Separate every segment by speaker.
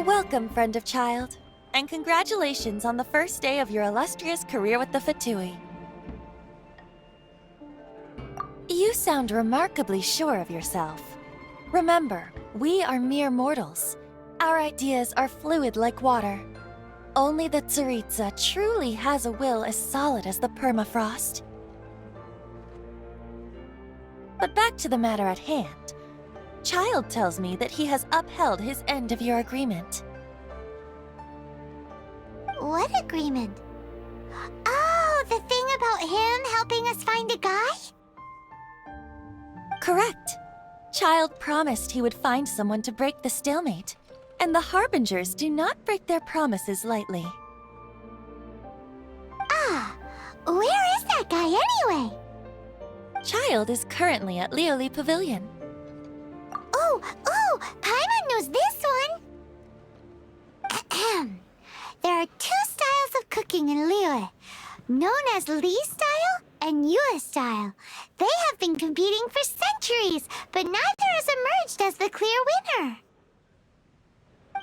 Speaker 1: Welcome, friend of child, and congratulations on the first day of your illustrious career with the Fatui. You sound remarkably sure of yourself. Remember, we are mere mortals. Our ideas are fluid like water. Only the Tsaritsa truly has a will as solid as the permafrost. But back to the matter at hand. Child tells me that he has upheld his end of your agreement.
Speaker 2: What agreement? Oh, the thing about him helping us find a guy?
Speaker 1: Correct. Child promised he would find someone to break the stalemate. And the Harbingers do not break their promises lightly.
Speaker 2: Ah, where is that guy anyway?
Speaker 1: Child is currently at Lioli Pavilion.
Speaker 2: Oh, Paimon knows this one! Ahem. There are two styles of cooking in Liyue, known as Li style and Yue style. They have been competing for centuries, but neither has emerged as the clear winner.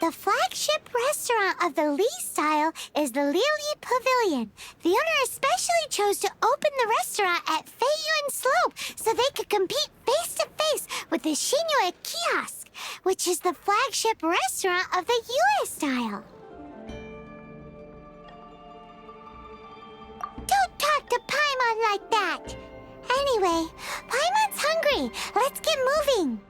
Speaker 2: The flagship restaurant of the Li style is the Lioli Pavilion. The owner especially chose to open the restaurant at Feiyuan Slope so they could compete face-to-face with the Shinue Kiosk, which is the flagship restaurant of the Yue style. Don't talk to Paimon like that! Anyway, Paimon's hungry. Let's get moving.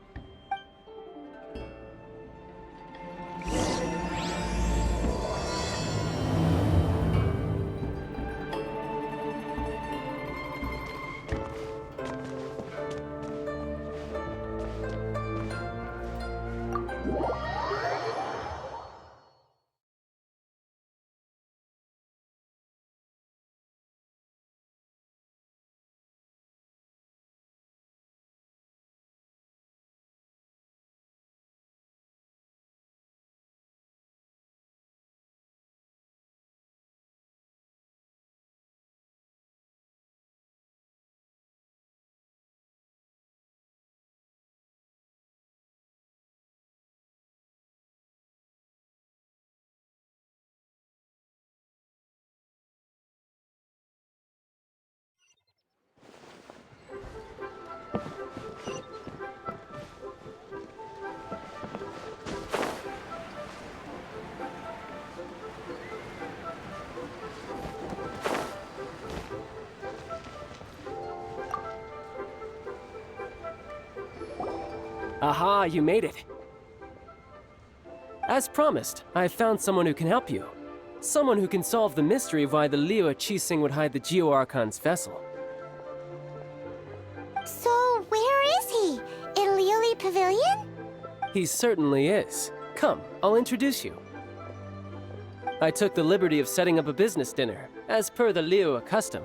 Speaker 3: Aha, you made it. As promised, I have found someone who can help you. Someone who can solve the mystery of why the Liyue Qixing would hide the Geo-Archon's vessel.
Speaker 2: So, where is he? In Lioli Pavilion?
Speaker 3: He certainly is. Come, I'll introduce you. I took the liberty of setting up a business dinner, as per the Liyue custom.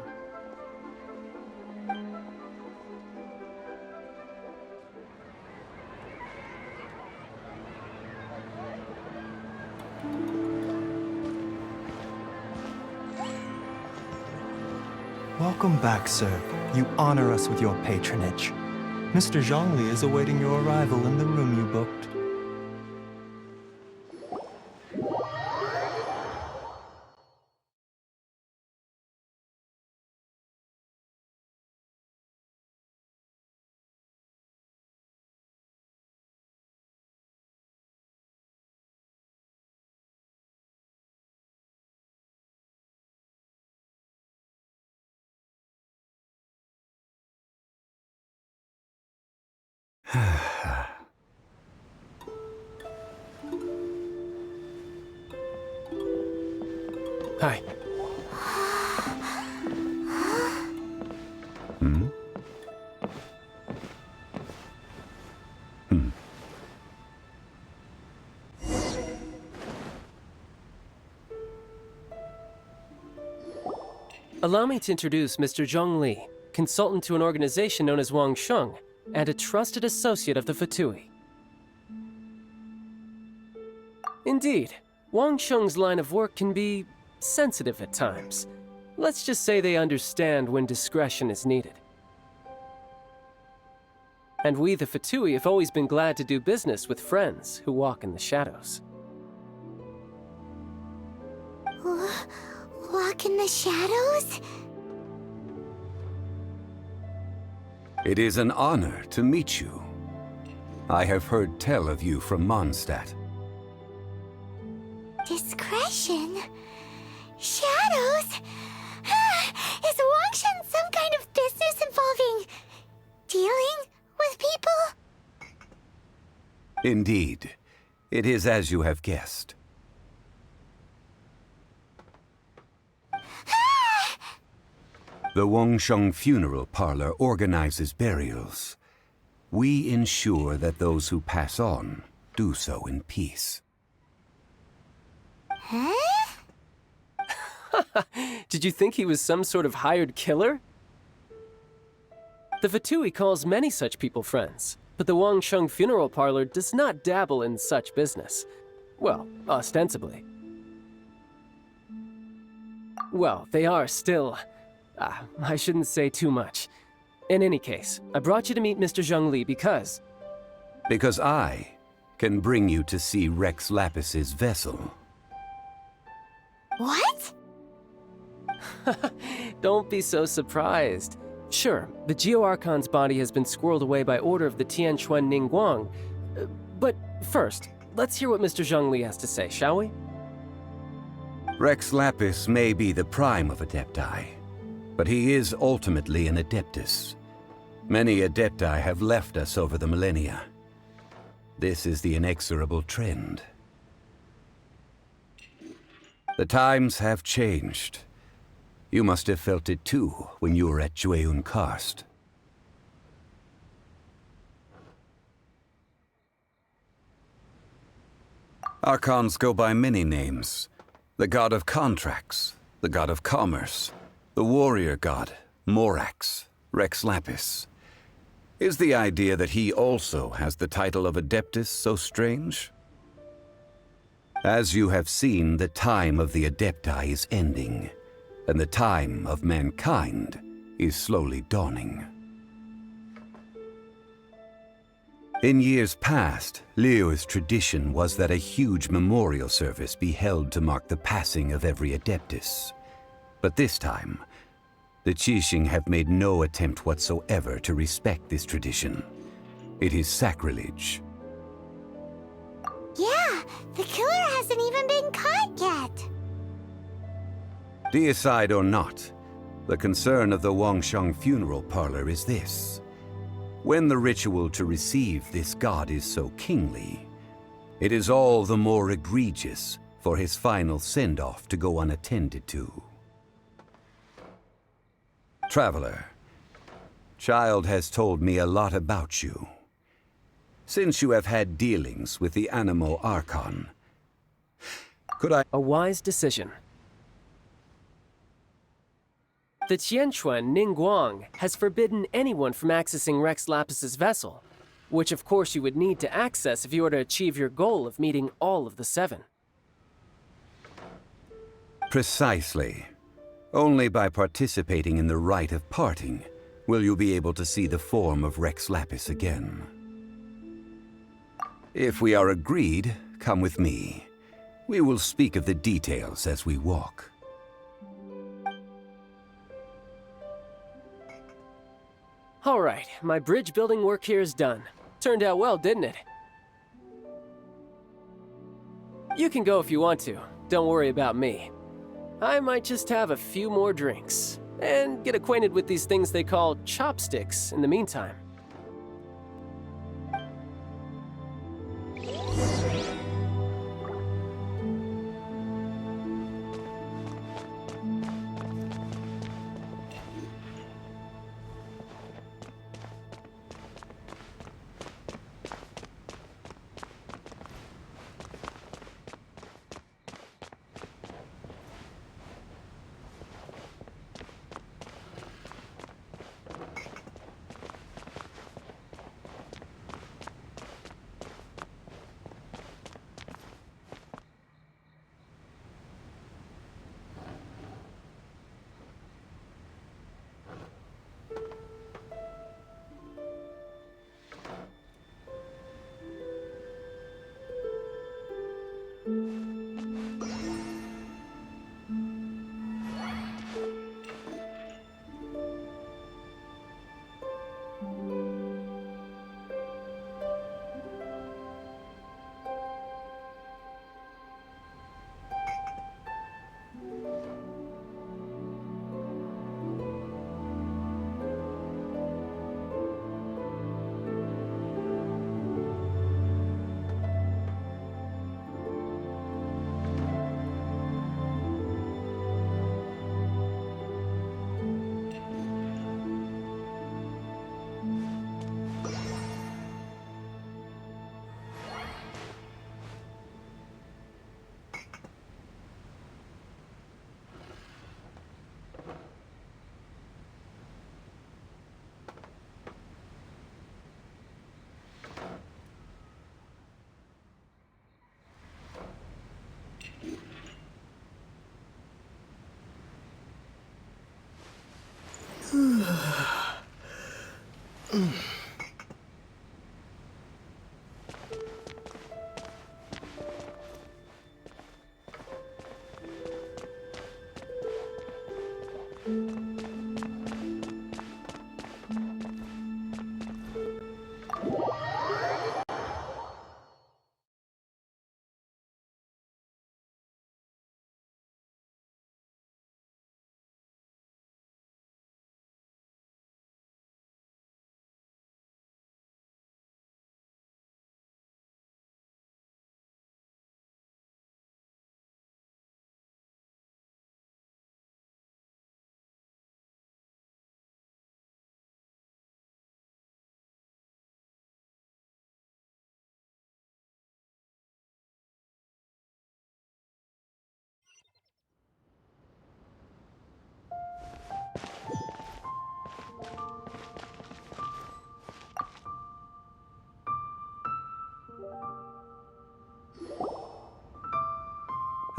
Speaker 4: Welcome back, sir. You honor us with your patronage. Mr. Zhongli is awaiting your arrival in the room you booked.
Speaker 3: Hi. Allow me to introduce Mr. Zhong Li, consultant to an organization known as Wang Sheng, and a trusted associate of the Fatui. Indeed, Wang Sheng's line of work can be sensitive at times. Let's just say they understand when discretion is needed. And we, the Fatui, have always been glad to do business with friends who walk in the shadows.
Speaker 2: Walk in the shadows?
Speaker 5: It is an honor to meet you. I have heard tell of you from Mondstadt.
Speaker 2: Discretion? Shadows? Is Wangshan some kind of business involving dealing with people?
Speaker 5: Indeed. It is as you have guessed. The Wangsheng Funeral Parlor organizes burials. We ensure that those who pass on do so in peace.
Speaker 2: Huh?
Speaker 3: Did you think he was some sort of hired killer? The Fatui calls many such people friends, but the Wangsheng Funeral Parlor does not dabble in such business. Well, ostensibly. Well, they are still... I shouldn't say too much. In any case, I brought you to meet Mr. Zhongli because...
Speaker 5: Because I can bring you to see Rex Lapis's vessel.
Speaker 2: What?
Speaker 3: Don't be so surprised. Sure, the Geo-Archon's body has been squirreled away by order of the Tianquan Ningguang. But first, let's hear what Mr. Zhongli has to say, shall we?
Speaker 5: Rex Lapis may be the prime of Adepti, but he is ultimately an Adeptus. Many Adepti have left us over the millennia. This is the inexorable trend. The times have changed. You must have felt it too when you were at Jueyun Karst. Archons go by many names. The god of contracts, the god of commerce, the warrior god, Morax, Rex Lapis. Is the idea that he also has the title of Adeptus so strange? As you have seen, the time of the Adepti is ending, and the time of mankind is slowly dawning. In years past, Liyue's tradition was that a huge memorial service be held to mark the passing of every Adeptus. But this time, the Qixing have made no attempt whatsoever to respect this tradition. It is sacrilege.
Speaker 2: Yeah, the killer hasn't even been caught yet.
Speaker 5: Deicide or not, the concern of the Wangsheng Funeral Parlor is this. When the ritual to receive this god is so kingly, it is all the more egregious for his final send-off to go unattended to. Traveler, Child has told me a lot about you. Since you have had dealings with the Animo Archon, could I—
Speaker 3: A wise decision. The Tianquan Ningguang has forbidden anyone from accessing Rex Lapis's vessel, which of course you would need to access if you were to achieve your goal of meeting all of the seven.
Speaker 5: Precisely. Only by participating in the rite of parting will you be able to see the form of Rex Lapis again. If we are agreed, come with me. We will speak of the details as we walk.
Speaker 3: All right, my bridge building work here is done. Turned out well, didn't it? You can go if you want to. Don't worry about me. I might just have a few more drinks and get acquainted with these things they call chopsticks in the meantime.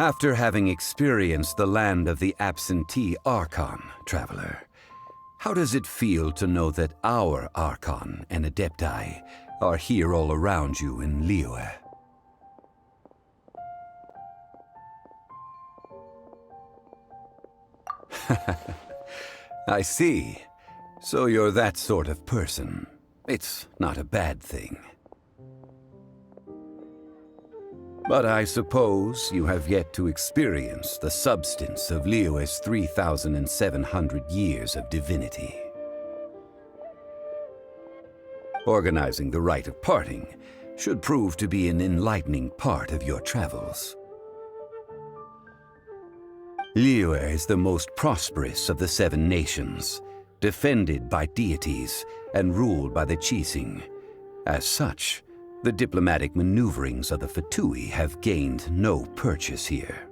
Speaker 5: After having experienced the land of the absentee Archon, traveler, how does it feel to know that our Archon and Adepti are here all around you in Liyue? I see. So you're that sort of person. It's not a bad thing. But I suppose you have yet to experience the substance of Liyue's 3,700 years of divinity. Organizing the rite of parting should prove to be an enlightening part of your travels. Liyue is the most prosperous of the 7 nations, defended by deities and ruled by the Qixing. As such, the diplomatic maneuverings of the Fatui have gained no purchase here.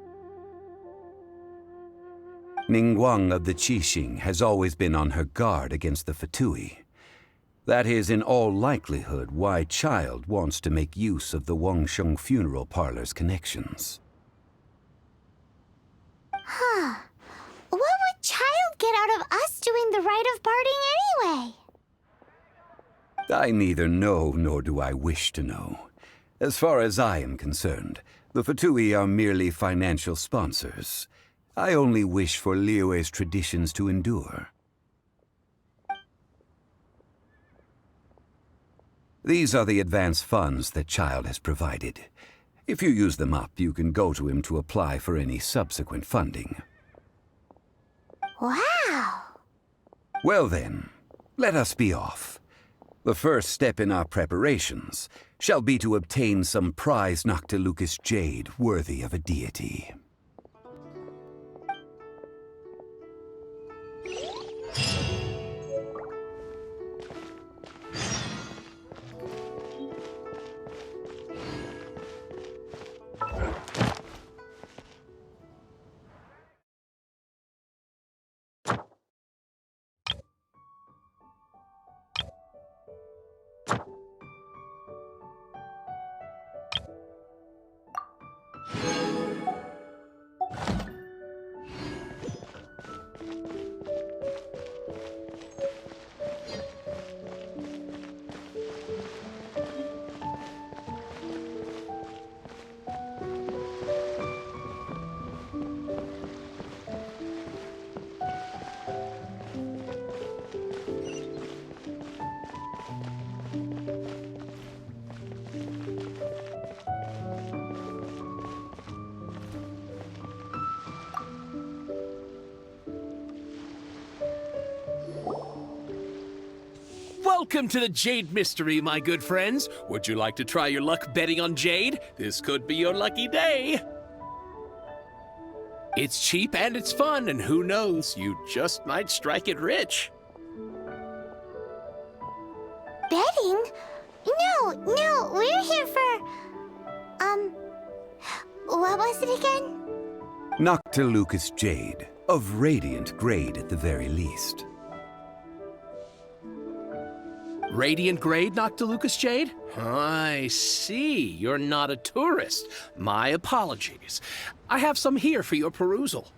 Speaker 5: Ningguang of the Qixing has always been on her guard against the Fatui. That is in all likelihood why Child wants to make use of the Wangsheng funeral parlor's connections.
Speaker 2: Huh. What would Child get out of us doing the rite of parting anyway?
Speaker 5: I neither know nor do I wish to know. As far as I am concerned, the Fatui are merely financial sponsors. I only wish for Liyue's traditions to endure. These are the advance funds that Child has provided. If you use them up, you can go to him to apply for any subsequent funding.
Speaker 2: Wow!
Speaker 5: Well then, let us be off. The first step in our preparations shall be to obtain some prized Noctilucous jade worthy of a deity.
Speaker 6: Welcome to the Jade Mystery, my good friends. Would you like to try your luck betting on Jade? This could be your lucky day. It's cheap and it's fun, and who knows, you just might strike it rich.
Speaker 2: Betting? No, we're here for... what was it again?
Speaker 5: Noctilucous jade, of radiant grade at the very least.
Speaker 6: Radiant grade, Noctilucous jade? I see. You're not a tourist. My apologies. I have some here for your perusal.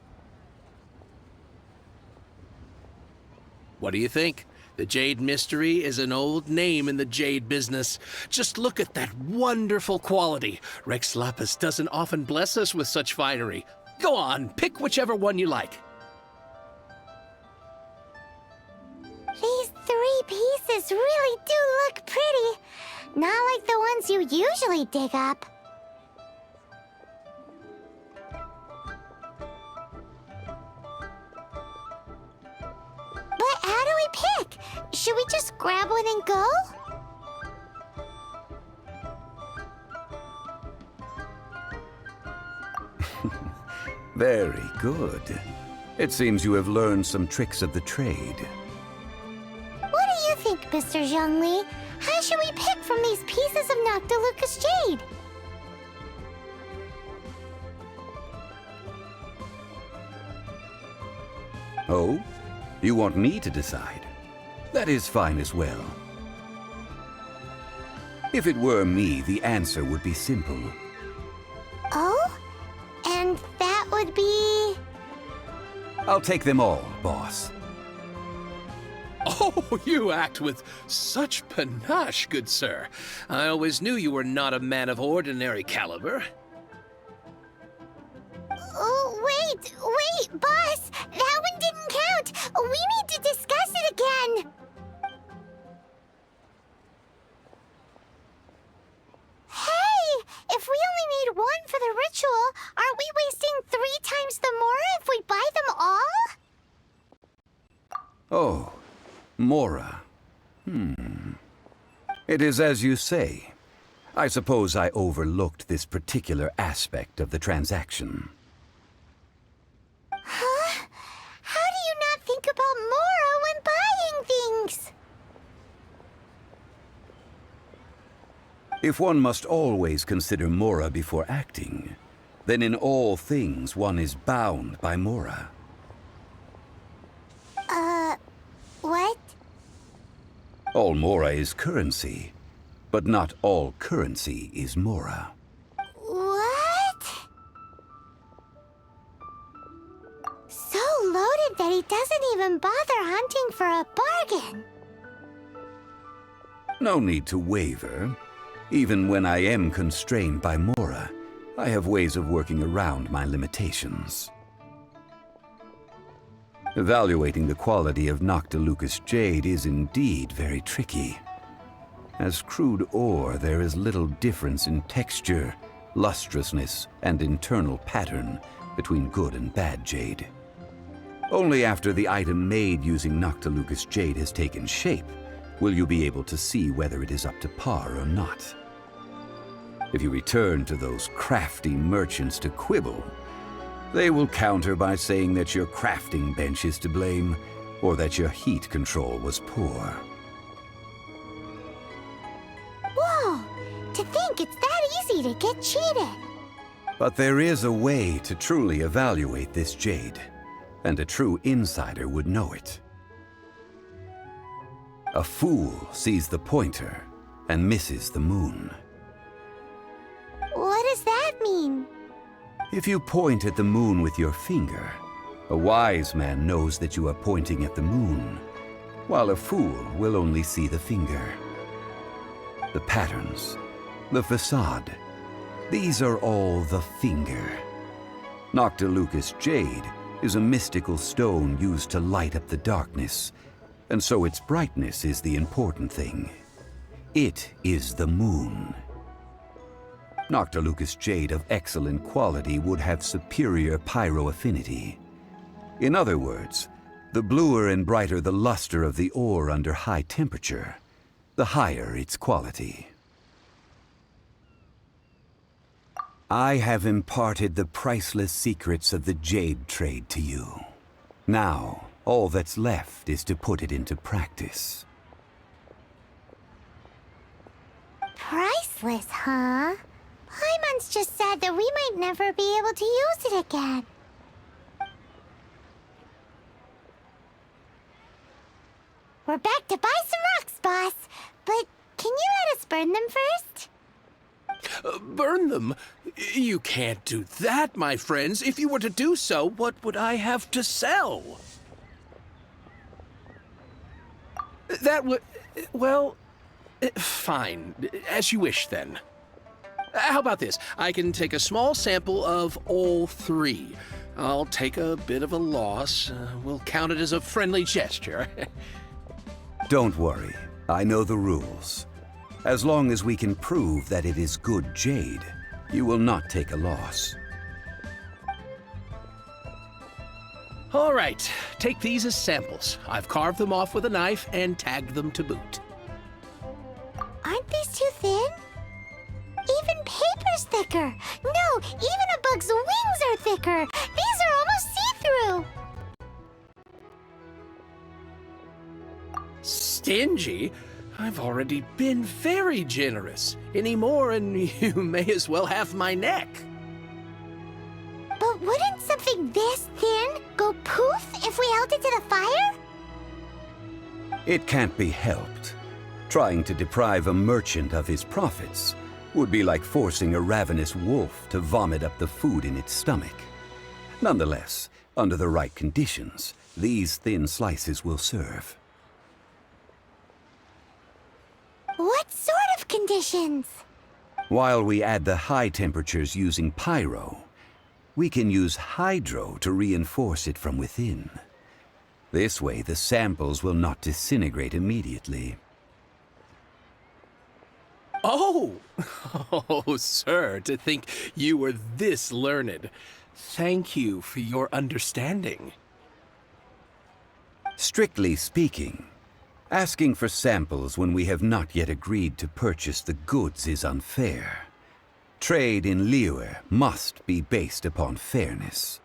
Speaker 6: What do you think? The Jade Mystery is an old name in the jade business. Just look at that wonderful quality. Rex Lapis doesn't often bless us with such finery. Go on, pick whichever one you like.
Speaker 2: These 3 pieces really do look pretty. Not like the ones you usually dig up. But how do we pick? Should we just grab one and go?
Speaker 5: Very good. It seems you have learned some tricks of the trade.
Speaker 2: What do you think, Mr. Zhongli? How should we pick from these pieces of Noctilucous jade?
Speaker 5: Oh? You want me to decide? That is fine as well. If it were me, the answer would be simple.
Speaker 2: Oh? And that would be...
Speaker 5: I'll take them all, boss.
Speaker 6: Oh, you act with such panache, good sir. I always knew you were not a man of ordinary caliber.
Speaker 2: Oh, wait, boss! That one didn't count! We need to discuss it again! Hey! If we only need one for the ritual, aren't we wasting 3 times the Mora if we buy them all?
Speaker 5: Oh, Mora. It is as you say. I suppose I overlooked this particular aspect of the transaction.
Speaker 2: Huh? How do you not think about Mora when buying things?
Speaker 5: If one must always consider Mora before acting, then in all things one is bound by Mora.
Speaker 2: What?
Speaker 5: All Mora is currency, but not all currency is Mora.
Speaker 2: What? So loaded that he doesn't even bother hunting for a bargain.
Speaker 5: No need to waver. Even when I am constrained by Mora, I have ways of working around my limitations. Evaluating the quality of Noctilucous jade is indeed very tricky. As crude ore, there is little difference in texture, lustrousness, and internal pattern between good and bad jade. Only after the item made using Noctilucous jade has taken shape will you be able to see whether it is up to par or not. If you return to those crafty merchants to quibble, they will counter by saying that your crafting bench is to blame, or that your heat control was poor.
Speaker 2: Whoa! To think it's that easy to get cheated.
Speaker 5: But there is a way to truly evaluate this jade, and a true insider would know it. A fool sees the pointer and misses the moon.
Speaker 2: What does that mean?
Speaker 5: If you point at the moon with your finger, a wise man knows that you are pointing at the moon, while a fool will only see the finger. The patterns, the facade, these are all the finger. Noctilucous jade is a mystical stone used to light up the darkness, and so its brightness is the important thing. It is the moon. Noctilucous jade of excellent quality would have superior pyro-affinity. In other words, the bluer and brighter the luster of the ore under high temperature, the higher its quality. I have imparted the priceless secrets of the jade trade to you. Now, all that's left is to put it into practice.
Speaker 2: Priceless, huh? Paimon's just said that we might never be able to use it again. We're back to buy some rocks, boss. But can you let us burn them first?
Speaker 6: Burn them? You can't do that, my friends. If you were to do so, what would I have to sell? That would... Well, fine. As you wish, then. How about this? I can take a small sample of all 3. I'll take a bit of a loss. We'll count it as a friendly gesture.
Speaker 5: Don't worry. I know the rules. As long as we can prove that it is good jade, you will not take a loss.
Speaker 6: All right, take these as samples. I've carved them off with a knife and tagged them to boot.
Speaker 2: Aren't these too thin? Even paper's thicker. No, even a bug's wings are thicker. These are almost see-through.
Speaker 6: Stingy? I've already been very generous. Any more and you may as well have my neck.
Speaker 2: But wouldn't something this thin go poof if we held it to the fire?
Speaker 5: It can't be helped. Trying to deprive a merchant of his profits would be like forcing a ravenous wolf to vomit up the food in its stomach. Nonetheless, under the right conditions, these thin slices will serve.
Speaker 2: What sort of conditions?
Speaker 5: While we add the high temperatures using pyro, we can use hydro to reinforce it from within. This way, the samples will not disintegrate immediately.
Speaker 6: Oh! Oh, sir, to think you were this learned. Thank you for your understanding.
Speaker 5: Strictly speaking, asking for samples when we have not yet agreed to purchase the goods is unfair. Trade in Liyue must be based upon fairness.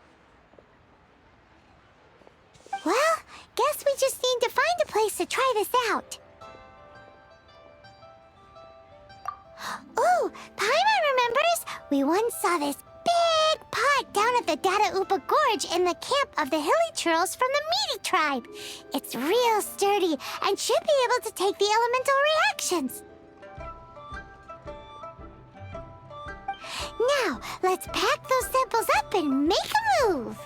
Speaker 2: Well, guess we just need to find a place to try this out. Ooh, Paimon remembers we once saw this big pot down at the Dada Upa Gorge in the camp of the hilly churls from the Meaty tribe. It's real sturdy and should be able to take the elemental reactions. Now, let's pack those samples up and make a move.